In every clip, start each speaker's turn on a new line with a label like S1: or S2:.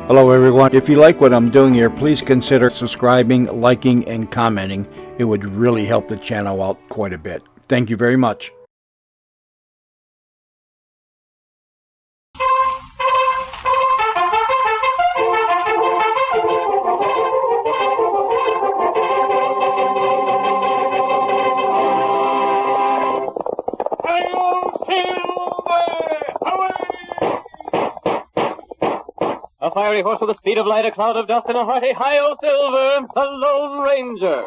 S1: Hello everyone. If you like what I'm doing here, please consider subscribing, liking, and commenting. It would really help the channel out quite a bit. Thank you very much.
S2: A fiery horse with the speed of light, a cloud of dust, and a hearty hi-yo Silver, the Lone Ranger.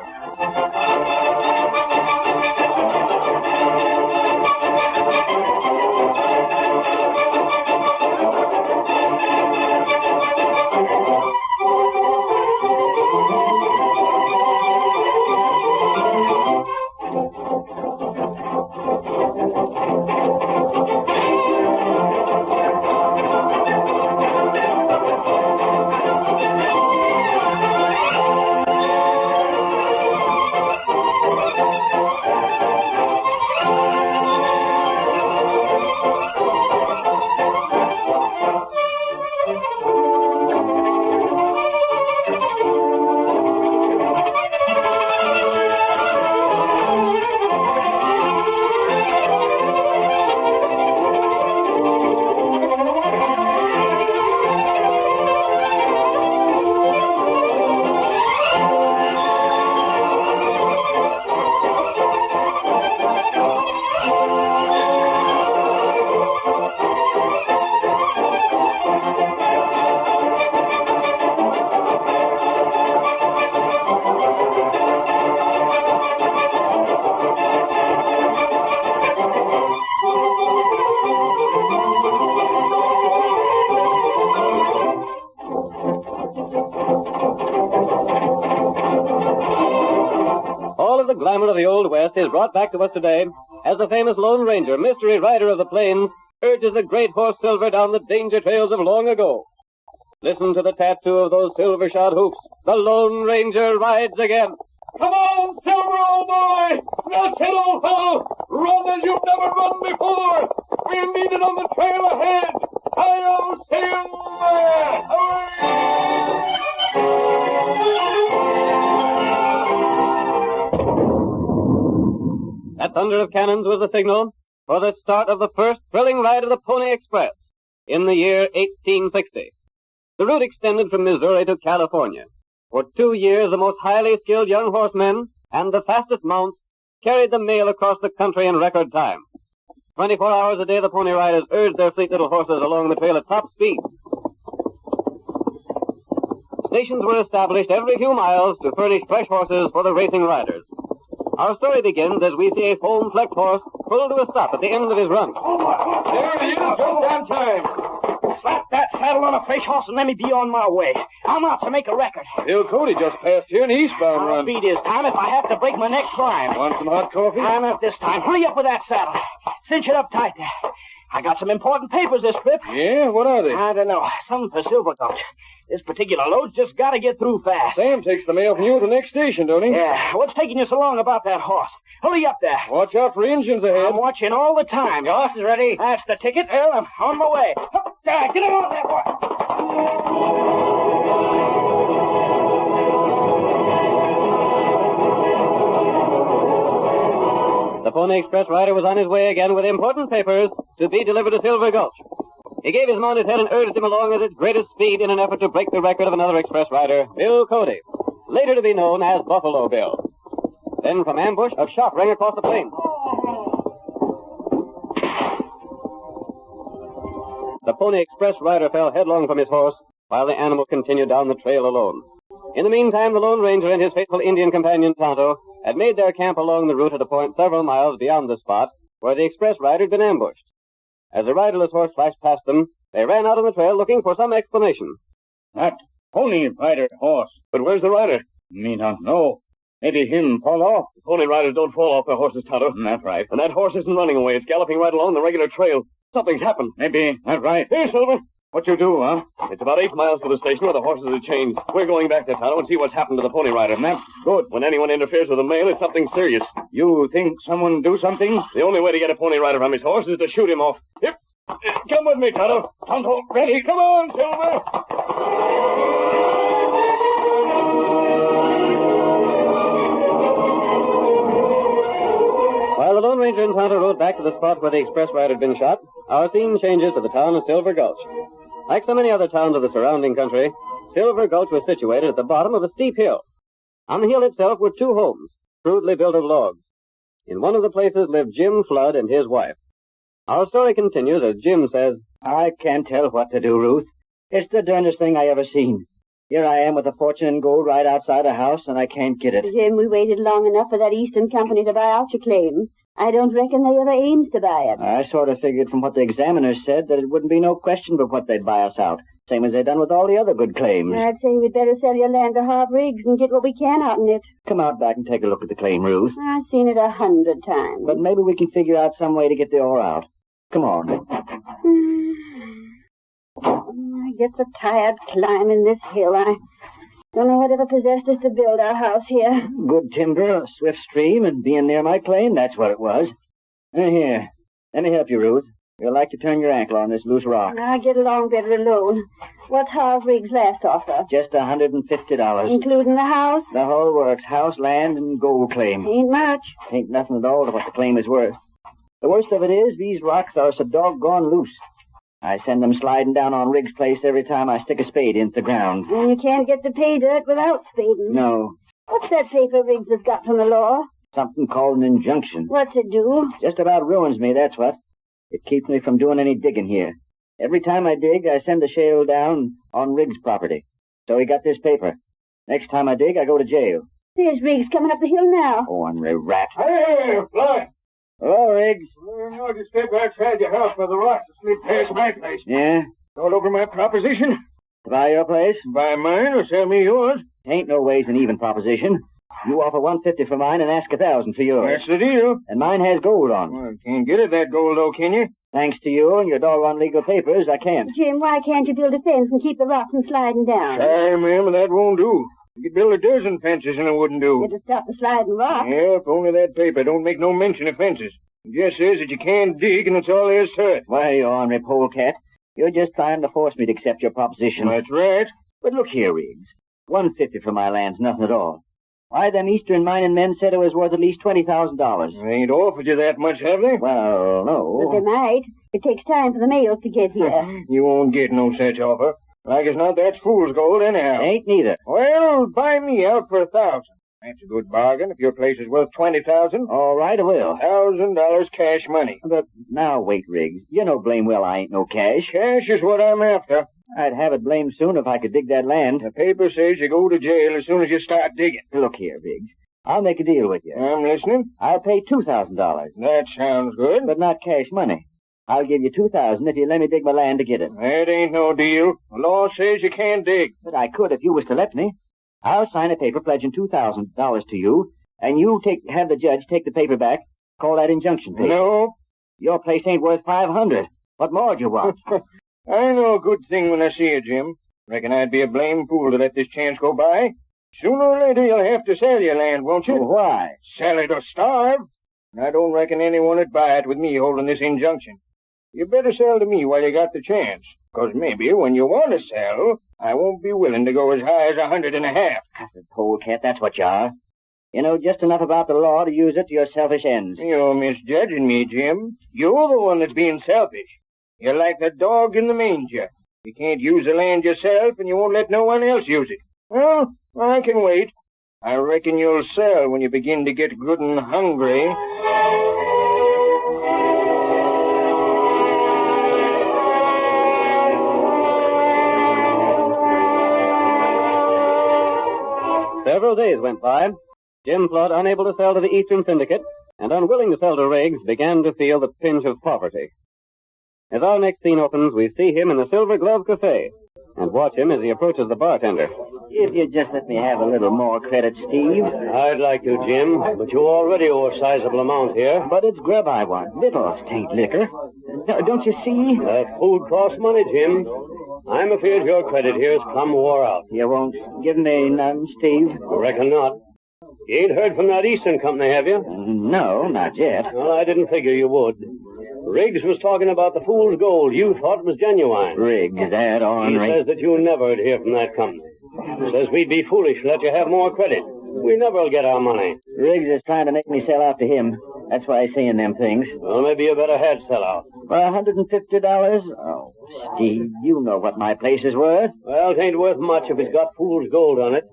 S2: All of the glamour of the Old West is brought back to us today as the famous Lone Ranger, mystery rider of the plains, urges the great horse Silver down the danger trails of long ago. Listen to the tattoo of those silver-shod hoofs. The Lone Ranger rides again. Come on, Silver, old boy! Now, kid, old fellow! Run as you've never run before! We'll meet it on the trail ahead! Hi-yo, Silver! That thunder of cannons was the signal for the start of the first thrilling ride of the Pony Express in the year 1860. The route extended from Missouri to California. For 2 years, the most highly skilled young horsemen and the fastest mounts carried the mail across the country in record time. 24 hours a day, the Pony Riders urged their fleet little horses along the trail at top speed. Stations were established every few miles to furnish fresh horses for the racing riders. Our story begins as we see a foam-flecked horse pull to a stop at the end of his run.
S3: There he is, just damn time. Slap that saddle on a fresh horse and let me be on my way. I'm out to make a record.
S4: Bill Cody just passed here in eastbound
S3: I'll
S4: run.
S3: beat his time if I have to break my neck climb.
S4: Want some hot coffee?
S3: I'm at this time. Hurry up with that saddle. Cinch it up tight there. I got some important papers this trip.
S4: Yeah? What are they?
S3: I don't know. Something for Silver Gulch. This particular load's just got to get through fast.
S4: Sam takes the mail from you at the next station, don't he?
S3: Yeah. What's taking you so long about that horse? Hurry up there.
S4: Watch out for engines ahead.
S3: I'm watching all the time. Your horse is ready. That's the ticket. Well, I'm on my way. There, get him on there, boy.
S2: The Pony Express rider was on his way again with important papers to be delivered to Silver Gulch. He gave his mount his head and urged him along at its greatest speed in an effort to break the record of another express rider, Bill Cody, later to be known as Buffalo Bill. Then from ambush, a shot rang across the plains. The Pony Express rider fell headlong from his horse while the animal continued down the trail alone. In the meantime, the Lone Ranger and his faithful Indian companion Tonto had made their camp along the route at a point several miles beyond the spot where the express rider had been ambushed. As the riderless horse flashed past them, they ran out on the trail looking for some explanation.
S5: That Pony Rider horse.
S4: But where's the rider?
S5: Me not know. Maybe him fall off.
S4: The Pony Riders don't fall off their horses, Tonto.
S5: That's right.
S4: And that horse isn't running away. It's galloping right along the regular trail. Something's happened.
S5: Maybe that's right.
S4: Here, Silver.
S5: What you do, huh?
S4: It's about 8 miles to the station where the horses are changed. We're going back there, Tonto, and see what's happened to the Pony Rider.
S5: That's good.
S4: When anyone interferes with the mail, it's something serious.
S5: You think someone do something?
S4: The only way to get a Pony Rider from his horse is to shoot him off. Yep. Come with me, Tonto.
S5: Tonto, ready.
S4: Come on, Silver.
S2: traveled back to the spot where the express ride had been shot, our scene changes to the town of Silver Gulch. Like so many other towns of the surrounding country, Silver Gulch was situated at the bottom of a steep hill. On the hill itself were two homes, crudely built of logs. In one of the places lived Jim Flood and his wife. Our story continues as Jim says,
S3: I can't tell what to do, Ruth. It's the darndest thing I ever seen. Here I am with a fortune in gold right outside the house, and I can't get it.
S6: Jim, we waited long enough for that Eastern company to buy out your claim. I don't reckon they ever aims to buy it.
S3: I sort of figured from what the examiners said that it wouldn't be no question but what they'd buy us out. Same as they done with all the other good claims.
S6: I'd say we'd better sell your land to Harv Riggs and get what we can out in it.
S3: Come out back and take a look at the claim, Ruth.
S6: I've seen it 100 times.
S3: But maybe we can figure out some way to get the ore out. Come on.
S6: I get so tired climbing this hill. I don't know whatever possessed us to build our house here.
S3: Good timber, a swift stream, and being near my claim, that's what it was. Here, let me help you, Ruth. You'll like to turn your ankle on this loose rock.
S6: I'll get along better alone. What's Harv Riggs' last offer?
S3: Just $150.
S6: Including the house?
S3: The whole works. House, land, and gold claim.
S6: Ain't much.
S3: Ain't nothing at all to what the claim is worth. The worst of it is, these rocks are so doggone loose. I send them sliding down on Riggs' place every time I stick a spade into the ground.
S6: And you can't get the pay dirt without spading.
S3: No.
S6: What's that paper Riggs has got from the law?
S3: Something called an injunction.
S6: What's it do?
S3: Just about ruins me, that's what. It keeps me from doing any digging here. Every time I dig, I send the shale down on Riggs' property. So he got this paper. Next time I dig, I go to jail.
S6: There's Riggs coming up the hill now.
S3: Ornery rat.
S5: Hey, Floyd!
S3: Hello, Riggs.
S5: I just stepped outside your house by the rocks to slip past my place.
S3: Yeah?
S5: All over my proposition?
S3: To buy your place?
S5: Buy mine or sell me yours?
S3: Ain't no ways an even proposition. You offer $150 for mine and ask $1,000 for yours.
S5: That's the deal.
S3: And mine has gold on.
S5: Well, can't get it that gold, though, can you?
S3: Thanks to you and your doggone legal papers, I can't.
S6: Jim, why can't you build a fence and keep the rocks from sliding down?
S5: Aye, ma'am, that won't do. You could build a dozen fences and it wouldn't do.
S6: It'll stop the sliding rocks.
S5: Yeah, if only that paper don't make no mention of fences. It just says that you can't dig and that's all there is to it.
S3: Why, you ornery polecat. You're just trying to force me to accept your proposition.
S5: That's right.
S3: But look here, Riggs. $150 for my land's nothing at all. Why, them Eastern mining men said it was worth at least $20,000.
S5: They ain't offered you that much, have they?
S3: Well,
S6: But they
S3: no.
S6: might. It takes time for the mails to get here.
S5: You won't get no such offer. Like as not, that's fool's gold anyhow.
S3: Ain't neither.
S5: Well, buy me out for $1,000. That's a good bargain if your place is worth $20,000.
S3: All right, I will.
S5: $1,000 cash money.
S3: But now, wait, Riggs. You know blame well I ain't no cash.
S5: Cash is what I'm after.
S3: I'd have it blamed soon if I could dig that land.
S5: The paper says you go to jail as soon as you start digging.
S3: Look here, Riggs. I'll make a deal with you.
S5: I'm listening.
S3: I'll pay $2,000,
S5: That sounds good.
S3: but not cash money. I'll give you $2,000 if you let me dig my land to get it.
S5: That ain't no deal. The law says you can't dig.
S3: But I could if you was to let me. I'll sign a paper pledging $2,000 to you, and you have the judge take the paper back. Call that injunction paper.
S5: No.
S3: Your place ain't worth $500. What more do you want?
S5: I know a good thing when I see it, Jim. Reckon I'd be a blame fool to let this chance go by. Sooner or later you'll have to sell your land, won't you?
S3: Well, why?
S5: Sell it or starve. I don't reckon anyone would buy it with me holding this injunction. You better sell to me while you got the chance. 'Cause maybe when you want to sell, I won't be willing to go as high as 150.
S3: Cussed polecat, that's what you are. You know just enough about the law to use it to your selfish ends.
S5: You're misjudging me, Jim. You're the one that's being selfish. You're like the dog in the manger. You can't use the land yourself, and you won't let no one else use it. Well, I can wait. I reckon you'll sell when you begin to get good and hungry.
S2: Several days went by. Jim Flood, unable to sell to the Eastern Syndicate and unwilling to sell to Riggs, began to feel the pinch of poverty. As our next scene opens, we see him in the Silver Glove Cafe and watch him as he approaches the bartender.
S3: If you just let me have a little more credit, Steve.
S7: I'd like to, Jim, but you already owe a sizable amount here.
S3: But it's grub I want. Victuals tain't liquor. Don't you see?
S7: That food costs money, Jim. I'm afraid your credit here's plumb wore out.
S3: You won't give me none, Steve?
S7: Reckon not. You ain't heard from that Eastern company, have you?
S3: No, not yet.
S7: Well, I didn't figure you would. Riggs was talking about the fool's gold you thought was genuine.
S3: Riggs, that
S7: He
S3: ornery.
S7: says that you never'd hear from that company. Says we'd be foolish to let you have more credit. We never'll get our money.
S3: Riggs is trying to make me sell out to him. That's why I saying them things.
S7: Well, maybe you better head sell out.
S3: For $150? Oh, Steve, you know what my place is worth.
S7: Well, it ain't worth much if it's got fool's gold on it.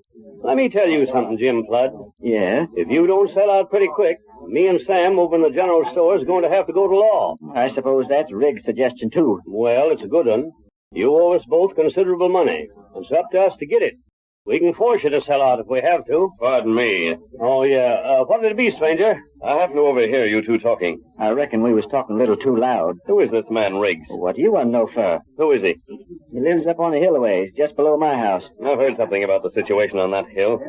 S7: Let me tell you something, Jim Flood.
S3: Yeah?
S7: If you don't sell out pretty quick, me and Sam over in the general store is going to have to go to law.
S3: I suppose that's Riggs' suggestion, too.
S7: Well, it's a good one. You owe us both considerable money. It's up to us to get it. We can force you to sell out if we have to.
S4: Pardon me.
S7: Oh, yeah. What did it be, stranger?
S4: I happen to overhear you two talking.
S3: I reckon we was talking a little too loud.
S4: Who is this man, Riggs?
S3: What do you want to know for?
S4: Who is he?
S3: He lives up on the hill a ways, just below my house.
S4: I've heard something about the situation on that hill.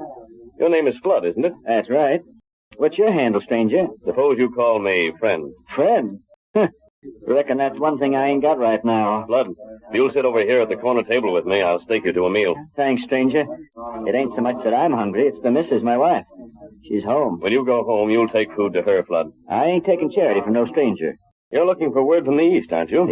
S4: Your name is Flood, isn't it?
S3: That's right. What's your handle, stranger?
S4: Suppose you call me friend.
S3: Friend? Reckon that's one thing I ain't got right now.
S4: Flood, if you'll sit over here at the corner table with me, I'll stake you to a meal.
S3: Thanks, stranger. It ain't so much that I'm hungry, it's the missus, my wife. She's home.
S4: When you go home, you'll take food to her, Flood.
S3: I ain't taking charity from no stranger.
S4: You're looking for word from the East, aren't you?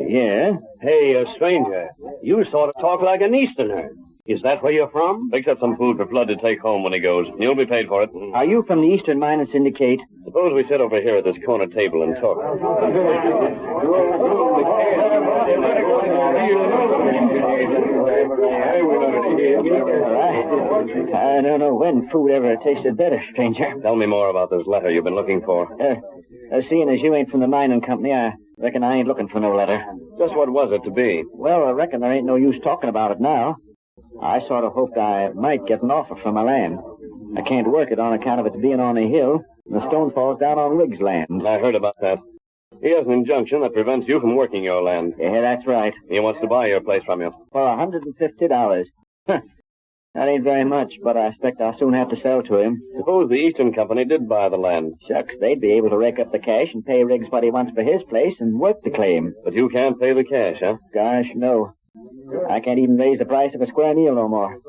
S3: Yeah.
S7: Hey, stranger, you sort of talk like an Easterner. Is that where you're from?
S4: Fix up some food for Flood to take home when he goes. You'll be paid for it.
S3: Are you from the Eastern Mining Syndicate?
S4: Suppose we sit over here at this corner table and talk.
S3: I don't know when food ever tasted better, stranger.
S4: Tell me more about this letter you've been looking for.
S3: Seeing as you ain't from the mining company, I reckon I ain't looking for no letter.
S4: Just what was it to be?
S3: Well, I reckon there ain't no use talking about it now. I sort of hoped I might get an offer for my land. I can't work it on account of its being on a hill, and the stone falls down on Riggs' land.
S4: I heard about that. He has an injunction that prevents you from working your land.
S3: Yeah, that's right.
S4: He wants to buy your place from you.
S3: For $150. That ain't very much, but I expect I'll soon have to sell to him.
S4: Suppose the Eastern Company did buy the land.
S3: Shucks, they'd be able to rake up the cash and pay Riggs what he wants for his place and work the claim.
S4: But you can't pay the cash, huh?
S3: Gosh, no. I can't even raise the price of a square meal no more.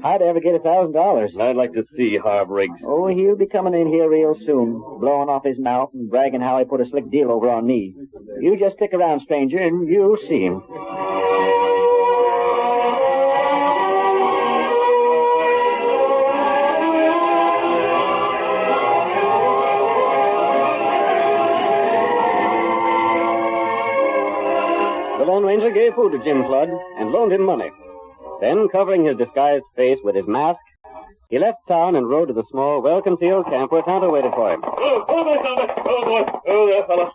S3: How'd I ever get $1,000?
S4: I'd like to see Harv Riggs.
S3: Oh, he'll be coming in here real soon, blowing off his mouth and bragging how he put a slick deal over on me. You just stick around, stranger, and you'll see him.
S2: The Lone Ranger gave food to Jim Flood and loaned him money. Then, covering his disguised face with his mask, he left town and rode to the small, well-concealed camp where Tonto waited for him.
S4: Oh, there, Tonto. Oh, boy. Oh, there, fella.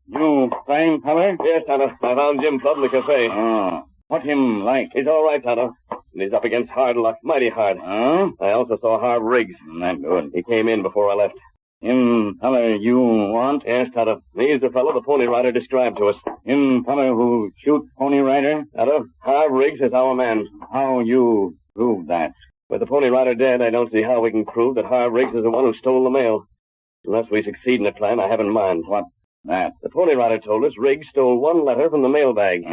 S5: You fine feller?
S4: Yes, Tonto. I found Jim Flood in the cafe.
S5: Oh. What him like?
S4: He's all right, Tonto. And he's up against hard luck, mighty hard.
S5: Oh?
S4: I also saw Harv Riggs.
S5: Not good.
S4: He came in before I left.
S5: Him feller you want?
S4: Yes, Tonto. He's the fellow the Pony Rider described to us.
S5: Him feller who shoot Pony Rider?
S4: Tonto, Harv Riggs is our man.
S5: How you prove that?
S4: With the Pony Rider dead, I don't see how we can prove that Harv Riggs is the one who stole the mail. Unless we succeed in the plan I have in mind.
S5: What? That?
S4: The Pony Rider told us Riggs stole one letter from the mailbag.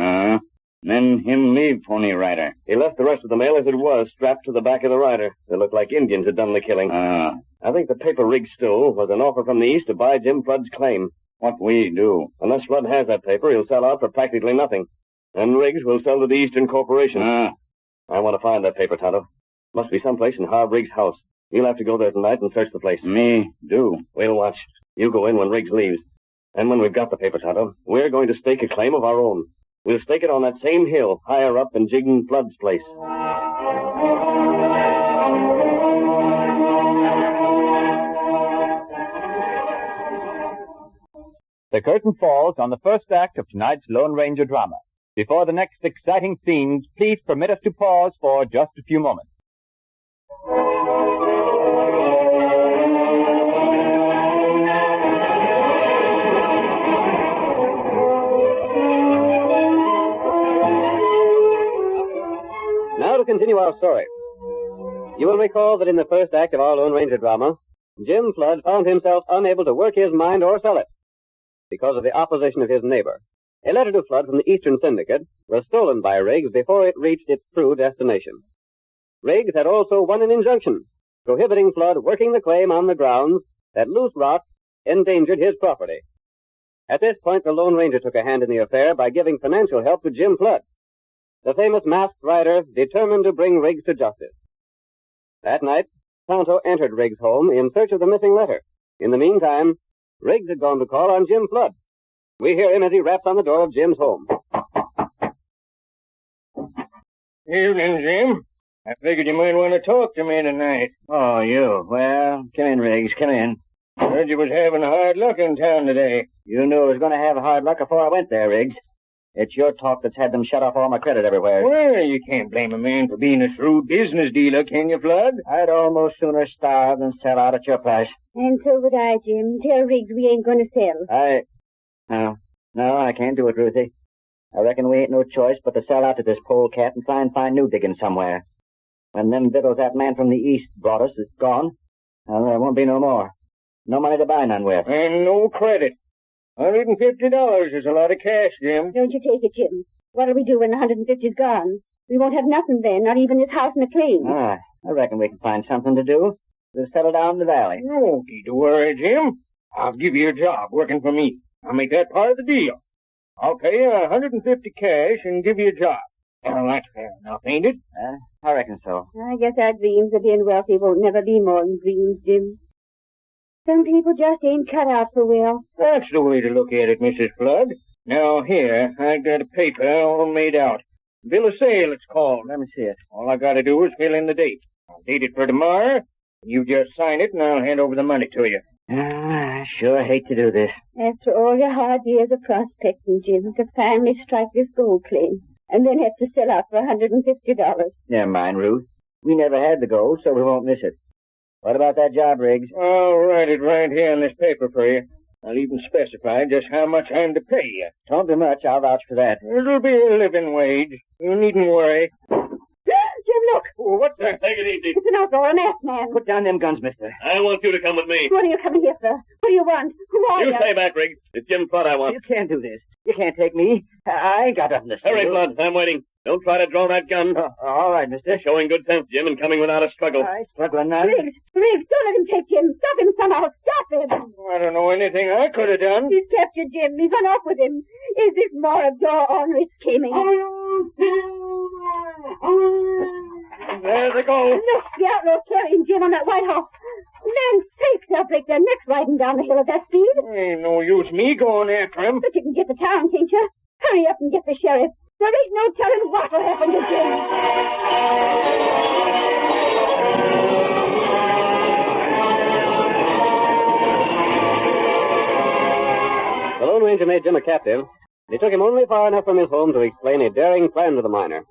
S5: Then him leave Pony Rider.
S4: He left the rest of the mail as it was, strapped to the back of the rider. It looked like Indians had done the killing. I think the paper Riggs stole was an offer from the East to buy Jim Flood's claim.
S5: What we do?
S4: Unless Flood has that paper, he'll sell out for practically nothing. And Riggs will sell to the Eastern Corporation. I want to find that paper, Tonto. Must be someplace in Harv Riggs' house. You'll have to go there tonight and search the place.
S5: Me do.
S4: We'll watch. You go in when Riggs leaves. And when we've got the paper, Tonto, we're going to stake a claim of our own. We'll stake it on that same hill, higher up in Jim Flood's place.
S8: The curtain falls on the first act of tonight's Lone Ranger drama. Before the next exciting scenes, please permit us to pause for just a few moments.
S2: Now to continue our story. You will recall that in the first act of our Lone Ranger drama, Jim Flood found himself unable to work his mine or sell it because of the opposition of his neighbor. A letter to Flood from the Eastern Syndicate was stolen by Riggs before it reached its true destination. Riggs had also won an injunction prohibiting Flood working the claim on the grounds that loose rock endangered his property. At this point, the Lone Ranger took a hand in the affair by giving financial help to Jim Flood, the famous masked rider determined to bring Riggs to justice. That night, Tonto entered Riggs' home in search of the missing letter. In the meantime, Riggs had gone to call on Jim Flood. We hear him as he raps on the door of Jim's home.
S5: Evening, Jim. I figured you might want to talk to me tonight.
S3: Oh, you. Well, come in, Riggs. Come in.
S5: Heard you was having hard luck in town today.
S3: You knew I was going to have hard luck before I went there, Riggs. It's your talk that's had them shut off all my credit everywhere.
S5: Well, you can't blame a man for being a shrewd business dealer, can you, Flood?
S3: I'd almost sooner starve than sell out at your price.
S6: And so would I, Jim. Tell Riggs we ain't going to sell.
S3: No, I can't do it, Ruthie. I reckon we ain't no choice but to sell out to this polecat and try and find new digging somewhere. When them victuals that man from the east brought us is gone, there won't be no more. No money to buy none with.
S5: And no credit. $150 is a lot of cash, Jim.
S6: Don't you take it, Jim. What'll we do when the 150's gone? We won't have nothing then, not even this house and the claim.
S3: I reckon we can find something to do. We'll settle down in the valley.
S5: No need to worry, Jim. I'll give you a job working for me. I'll make that part of the deal. I'll pay you $150 cash and give you a job. Now, that's fair enough, ain't it?
S3: I reckon so.
S6: I guess our dreams of being wealthy won't never be more than dreams, Jim. Some people just ain't cut out so well.
S5: That's the way to look at it, Mrs. Flood. Now, here, I got a paper all made out. Bill of sale, it's called.
S3: Let me see it.
S5: All I gotta do is fill in the date. I'll date it for tomorrow. You just sign it, and I'll hand over the money to you.
S3: I sure hate to do this.
S6: After all your hard years of prospecting, Jim, to finally strike this gold claim, and then have to sell out for $150.
S3: Never mind, Ruth. We never had the gold, so we won't miss it. What about that job, Riggs?
S5: I'll write it right here on this paper for you. I'll even specify just how much I'm to pay you.
S3: Don't be much. I'll vouch for that.
S5: It'll be a living wage. You needn't worry.
S6: Jim, look!
S5: Oh, what's that?
S4: Take it easy.
S6: It's an outlaw, a masked man.
S3: Put down them guns, mister.
S4: I want you to come with me.
S6: What are you coming here for? What do you want? Who are you?
S4: You stay back, Riggs. It's Jim Flood I want.
S3: You can't do this. You can't take me. I ain't got nothing to say.
S4: Hurry, Flood. I'm waiting. Don't try to draw that gun.
S3: All right, mister.
S4: You're showing good sense, Jim, and coming without a struggle.
S3: I struggling now.
S6: Riggs, don't let him take Jim. Stop him somehow. Stop him.
S5: I don't know anything I could have done.
S6: He's captured Jim. He's run off with him. Is this more of your ornery scheming?
S5: There they go.
S6: Look, the outlaw's carrying Jim on that white horse. Land's sakes, they'll break their necks riding down the hill at that speed.
S5: Ain't no use me going after him.
S6: But you can get to town, can't you? Hurry up and get the sheriff. There ain't no telling what'll happen to Jim.
S2: The Lone Ranger made Jim a captive. He took him only far enough from his home to explain a daring plan to the miner.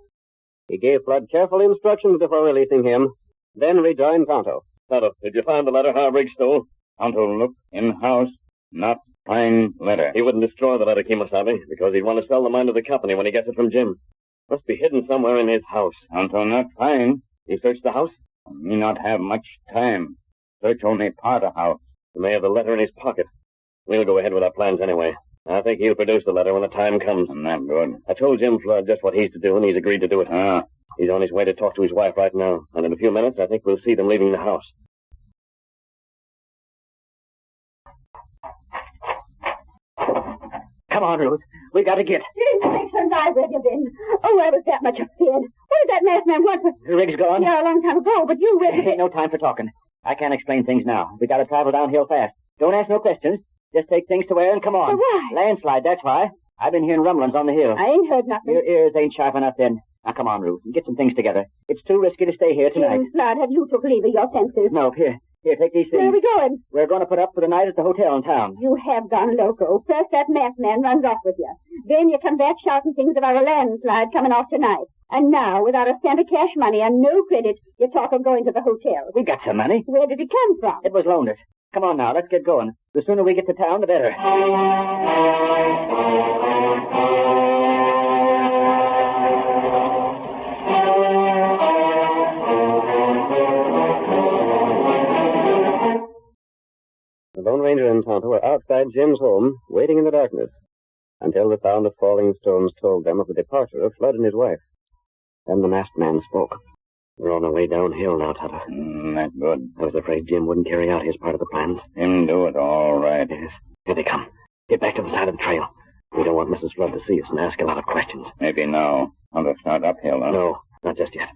S2: He gave Flood careful instructions before releasing him, then rejoined Tonto.
S4: Tonto, did you find the letter Riggs stole?
S5: Tonto, look. In-house. Not find letter.
S4: He wouldn't destroy the letter, Kemosabe, because he'd want to sell the mine to the company when he gets it from Jim. Must be hidden somewhere in his house.
S5: Tonto, not find.
S4: You searched the house?
S5: Me not have much time. Search only part of house.
S4: He may have the letter in his pocket. We'll go ahead with our plans anyway. I think he'll produce the letter when the time comes.
S5: Not good.
S4: I told Jim Flood just what he's to do, and he's agreed to do it. He's on his way to talk to his wife right now, and in a few minutes I think we'll see them leaving the house.
S3: Come on, Ruth. We got to get.
S6: Sakes alive, where you been? Oh, I was that much afraid. Where's that masked man? What?
S3: Riggs gone?
S6: Yeah, a long time ago, but you really...
S3: Ain't no time for talking. I can't explain things now. We got to travel downhill fast. Don't ask no questions. Just take things to where and come on.
S6: But why?
S3: Landslide, that's why. I've been hearing rumblings on the hill.
S6: I ain't heard nothing.
S3: Your ears ain't sharp enough then. Now come on, Ruth, and get some things together. It's too risky to stay here tonight.
S6: Jim Flood, have you took leave of your senses?
S3: No, here, take these things.
S6: Where are we going?
S3: We're going to put up for the night at the hotel in town.
S6: You have gone loco. First that masked man runs off with you. Then you come back shouting things about a landslide coming off tonight. And now, without a cent of cash money and no credit, you talk of going to the hotel.
S3: We got some money.
S6: Where did it come from?
S3: It was loaned us. Come on now, let's get going. The sooner we get to town, the better.
S2: The Lone Ranger and Tonto were outside Jim's home, waiting in the darkness, until the sound of falling stones told them of the departure of Flood and his wife. Then the masked man spoke. We're on our way downhill now, Tonto.
S5: That's good.
S2: I was afraid Jim wouldn't carry out his part of the plans.
S5: Him do it all right.
S2: Yes. Here they come. Get back to the side of the trail. We don't want Mrs. Flood to see us and ask a lot of questions.
S5: Maybe now. I'll start uphill, huh?
S2: No, not just yet.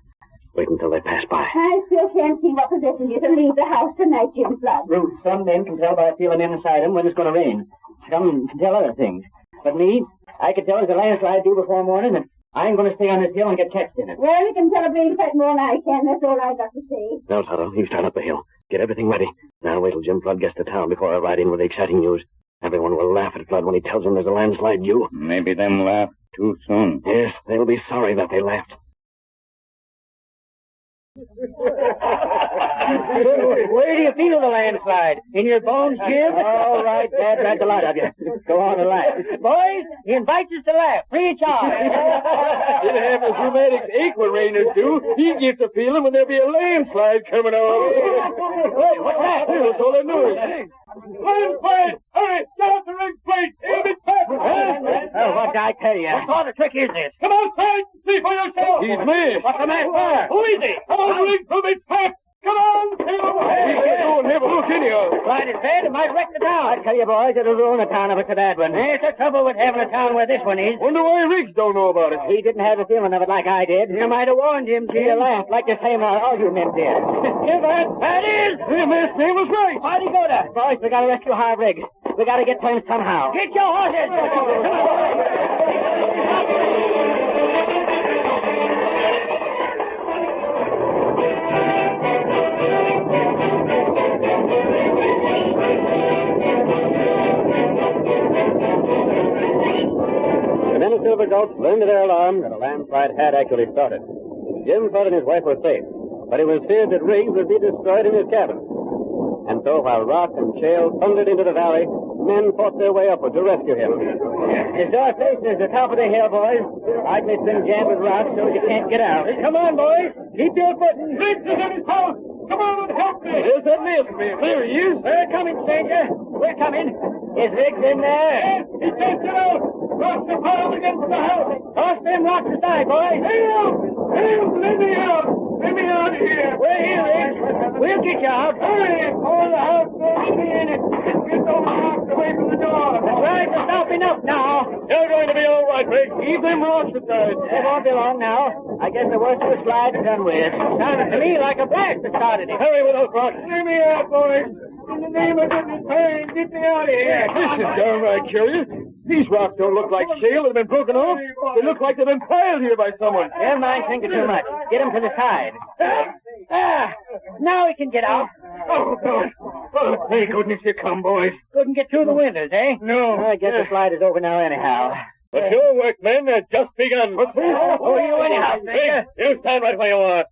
S2: Wait until they pass by.
S6: I still can't see what possesses you to leave the house tonight, Jim Flood.
S3: Ruth, some men can tell by feeling inside them when it's going to rain. Some can tell other things. But me, I can tell as a landslide due before morning that I ain't going to stay on this hill and get catched in it.
S6: Well, you can tell a bleeding fight more than I can. That's all I got to say.
S4: Now, Tonto, you start up the hill. Get everything ready. Now wait till Jim Flood gets to town before I ride in with the exciting news. Everyone will laugh at Flood when he tells them there's a landslide due.
S5: Maybe them laugh too soon.
S4: Yes, they'll be sorry that they laughed.
S3: Where do you feel the landslide? In your bones, Jim? All right, Dad, that's a lot of you. Go on and laugh. Boys, he invites us to laugh. Free of charge.
S5: It happens rheumatics ache when rainers do. He gets a feeling when there'll be a landslide coming on.
S3: Wait, what's that?
S5: That's all I know. Landslide! Hurry! Get out the rig plate! Aim it fast!
S3: Oh, what did I tell you? What sort of trick is this?
S5: Come outside and see for yourself! He's me!
S3: What's the matter?
S5: Who is he? Come on, rig from his pack! Come on, Phil! Hey, let's go and have a look anyhow.
S3: Slide is bad, it might wreck the town. I tell you, boys, it'll ruin a town if it's a bad one. There's the trouble with having a town where this one is.
S5: Wonder why Riggs don't know about it.
S3: He didn't have a feeling of it like I did. You might have warned him, Jim. You laughed like the same all you men did. Hear that? That is!
S5: The masked man was right.
S3: Why'd he go to? Boys, we gotta rescue Harv Riggs. We gotta get to him somehow. Get your horses!
S4: The men of Silver Gulch learned to their alarm that a landslide had actually started. Jim Flood and his wife were safe, but it was feared that Riggs would be destroyed in his cabin. And so while rock and shale thundered into the valley, men fought their way upward to rescue him.
S3: His door faces the top of the hill, boys. Likely it's been jammed with rocks so you can't get out. Come on, boys. Keep your footing.
S5: Riggs is in his house. Come on and help me.
S3: There's that masked man. There he is. We're coming, stranger. We're coming. Is Riggs in there?
S5: Yes, he can't get out. Rocks are piled against the house.
S3: Toss them rocks aside, boys.
S5: Help! Help! Let me out! Let me out of here!
S3: We're here, Riggs. We'll get you out.
S5: Hurry! Hold the house door. Let me in it. Get those rocks away from the door.
S3: That's right. We're stopping up now.
S5: You're going to be all right, Riggs. Keep them rocks aside.
S3: It won't be long now. I guess the worst of the slide is done with. Sounded to me like a blast that started it.
S5: Hurry with those rocks. Let me out, boys. In the name of goodness, hurry and get me out of here. This is downright curious. These rocks don't look like shale that have been broken off. They look like they've been piled here by someone.
S3: Never mind thinking too much. Get him to the side. Now we can get out.
S5: Oh, God. Oh, thank goodness you come, boys.
S3: Couldn't get through the windows, eh?
S5: No.
S3: I guess the slide is over now anyhow.
S4: But your work, men, has just begun.
S3: Who are you anyhow, stranger?
S4: You stand right where you are.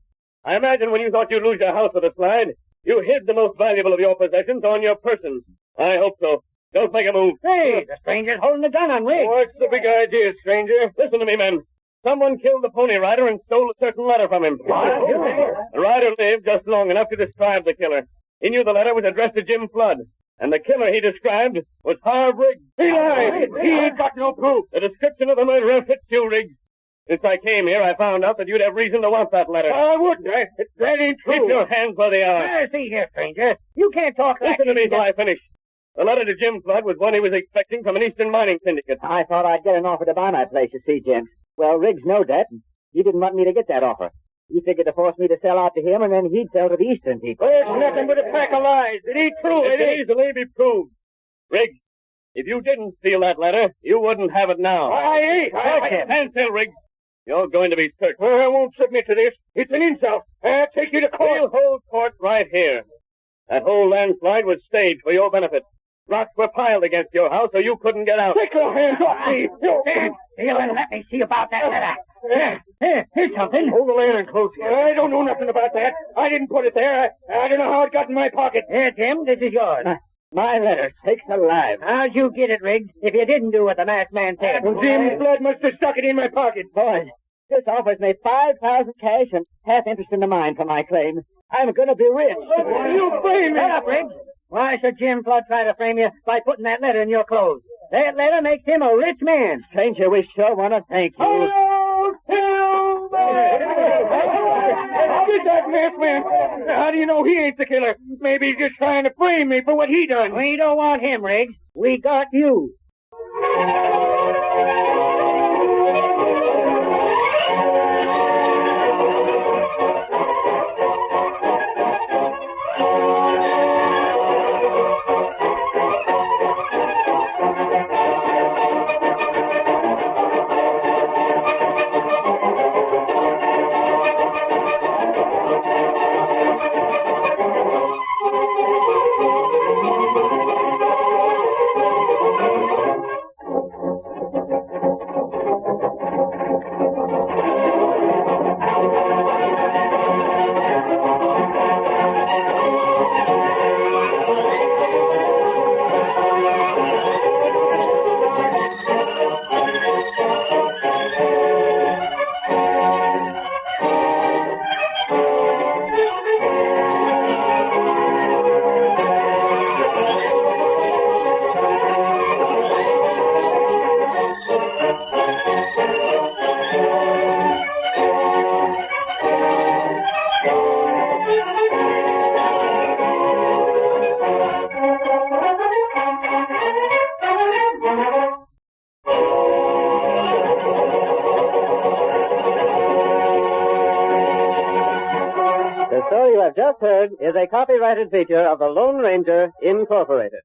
S4: I imagine when you thought you'd lose your house with a slide, you hid the most valuable of your possessions on your person. I hope so. Don't make a move.
S3: Hey, the stranger's holding a gun on Riggs.
S5: What's the big idea, stranger?
S4: Listen to me, men. Someone killed the Pony Rider and stole a certain letter from him. The rider lived just long enough to describe the killer. He knew the letter was addressed to Jim Flood, and the killer he described was Harv Riggs.
S5: He lied. He ain't got no proof.
S4: The description of the murderer fits you, Riggs. Since I came here, I found out that you'd have reason to want that letter.
S5: I wouldn't. That ain't true.
S4: Keep your hands where they are.
S3: See here, stranger. You can't talk like
S4: Listen to me till I finish. The letter to Jim Flood was one he was expecting from an Eastern mining syndicate.
S3: I thought I'd get an offer to buy my place, you see, Jim. Well, Riggs knowed that, and he didn't want me to get that offer. He figured to force me to sell out to him, and then he'd sell to the Eastern people.
S5: There's nothing but a pack of lies. It ain't true.
S4: It can easily be proved. Riggs, if you didn't steal that letter, you wouldn't have it now.
S5: I ain't.
S4: Stand still, Riggs. You're going to be searched.
S5: I won't submit to this. It's an insult. I'll take you to court.
S4: We'll hold court right here. That whole landslide was staged for your benefit. Rocks were piled against your house so you couldn't get out.
S5: Take your hands off me.
S3: Stand still and let me see about that letter. Here's something.
S5: Hold the lantern close here. I don't know nothing about that. I didn't put it there. I don't know how it got in my pocket.
S3: Here, Jim, this is yours. My letter, sakes alive. How'd you get it, Riggs, if you didn't do what the masked man said?
S5: Well, Jim's blood must have stuck it in my pocket.
S3: Boys, this offers me $5,000 cash and half interest in the mine for my claim. I'm going to be rich.
S5: You frame me.
S3: Shut up, Riggs. Why should Jim Flood try to frame you by putting that letter in your clothes? That letter makes him a rich man. Stranger, we sure want to thank you.
S5: Hello! How did that masked man? How do you know he ain't the killer? Maybe he's just trying to frame me for what he done.
S3: We don't want him, Riggs. We got you.
S2: story you have just heard is a copyrighted feature of the Lone Ranger, Incorporated.